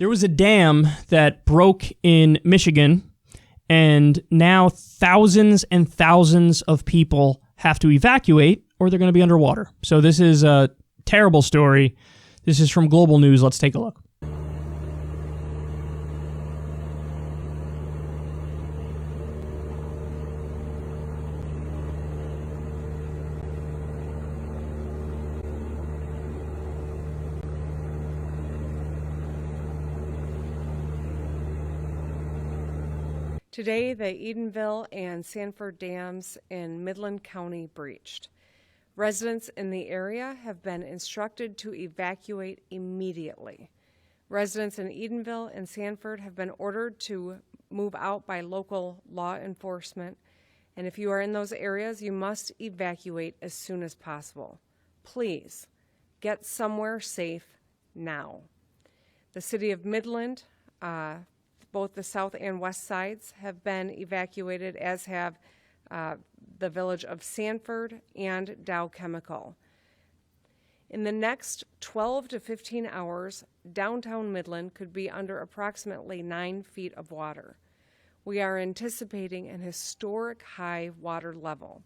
There was a dam that broke in Michigan, and now thousands and thousands of people have to evacuate or they're going to be underwater. So this is a terrible story. This is from Global News. Let's take a look. Today, the Edenville and Sanford dams in Midland County breached. Residents in the area have been instructed to evacuate immediately. Residents in Edenville and Sanford have been ordered to move out by local law enforcement, and if you are in those areas, you must evacuate as soon as possible. Please, get somewhere safe now. The city of Midland, both the south and west sides have been evacuated, as have the village of Sanford and Dow Chemical. In the next 12 to 15 hours, downtown Midland could be under approximately 9 feet of water. We are anticipating an historic high water level.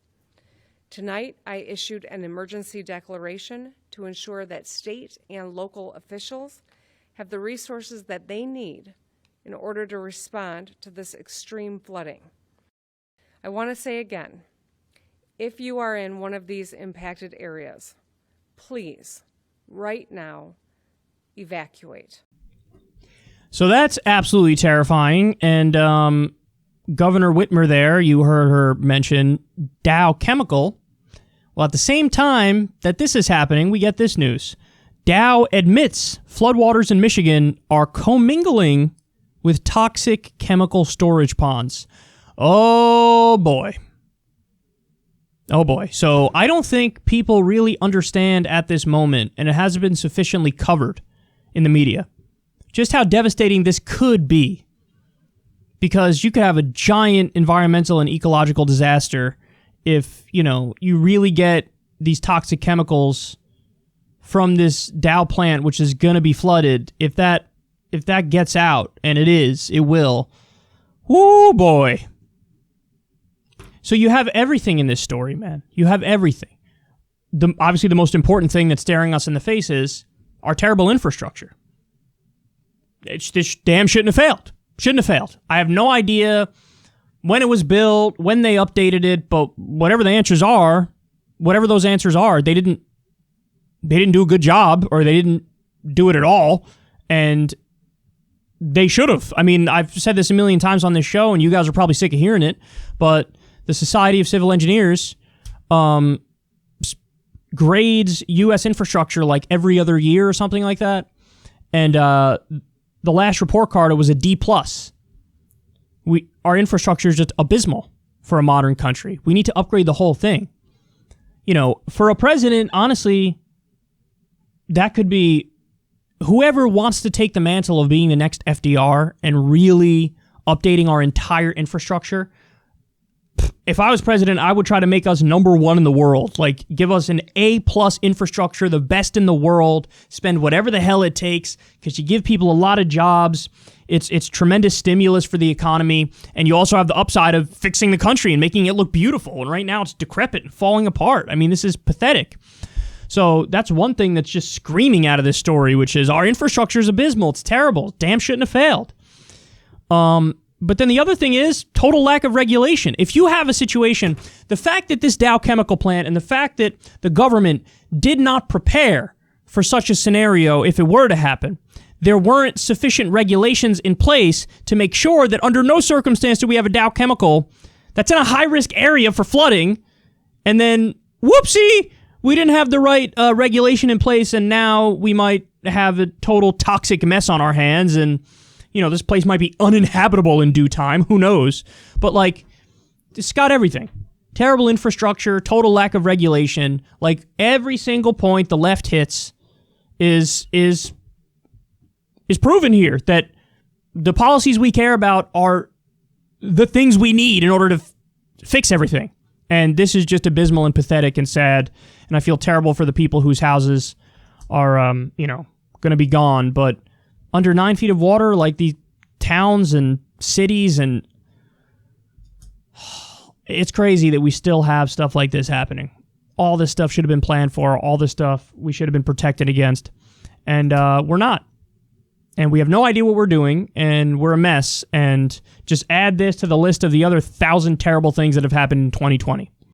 Tonight, I issued an emergency declaration to ensure that state and local officials have the resources that they need in order to respond to this extreme flooding. I want to say again, if you are in one of these impacted areas, please, right now, evacuate. So that's absolutely terrifying. And Governor Whitmer there, you heard her mention Dow Chemical. Well, at the same time that this is happening, we get this news. Dow admits floodwaters in Michigan are commingling with toxic chemical storage ponds. Oh boy. Oh boy. So I don't think people really understand at this moment, and it hasn't been sufficiently covered in the media, just how devastating this could be. Because you could have a giant environmental and ecological disaster if, you really get these toxic chemicals from this Dow plant, which is going to be flooded. If that gets out, and it will, whoo boy. So you have everything in this story, man. You have everything. Obviously, the most important thing that's staring us in the face is our terrible infrastructure. This dam shouldn't have failed. Shouldn't have failed. I have no idea when it was built, when they updated it, but whatever those answers are, they didn't do a good job, or they didn't do it at all, and they should have. I mean, I've said this a million times on this show, and you guys are probably sick of hearing it, but the Society of Civil Engineers grades U.S. infrastructure like every other year or something like that, and the last report card, it was a D+. Our infrastructure is just abysmal for a modern country. We need to upgrade the whole thing. For a president, honestly, that could be whoever wants to take the mantle of being the next FDR and really updating our entire infrastructure. If I was president, I would try to make us number one in the world. Like, give us an A+ infrastructure, the best in the world, spend whatever the hell it takes, because you give people a lot of jobs. It's tremendous stimulus for the economy, and you also have the upside of fixing the country and making it look beautiful. And right now it's decrepit and falling apart. I mean, this is pathetic. So that's one thing that's just screaming out of this story, which is our infrastructure is abysmal. It's terrible. Damn shouldn't have failed. But then the other thing is total lack of regulation. If you have a situation, the fact that this Dow Chemical plant and the fact that the government did not prepare for such a scenario, if it were to happen, there weren't sufficient regulations in place to make sure that under no circumstance do we have a Dow Chemical that's in a high-risk area for flooding, and then, whoopsie, we didn't have the right regulation in place, and now we might have a total toxic mess on our hands, and this place might be uninhabitable in due time. Who knows? But, it's got everything. Terrible infrastructure, total lack of regulation. Like, every single point the left hits is proven here, that the policies we care about are the things we need in order to fix everything. And this is just abysmal and pathetic and sad. And I feel terrible for the people whose houses are, going to be gone. But under 9 feet of water, like these towns and cities, and it's crazy that we still have stuff like this happening. All this stuff should have been planned for. All this stuff we should have been protected against. And we're not. And we have no idea what we're doing, and we're a mess. And just add this to the list of the other 1,000 terrible things that have happened in 2020.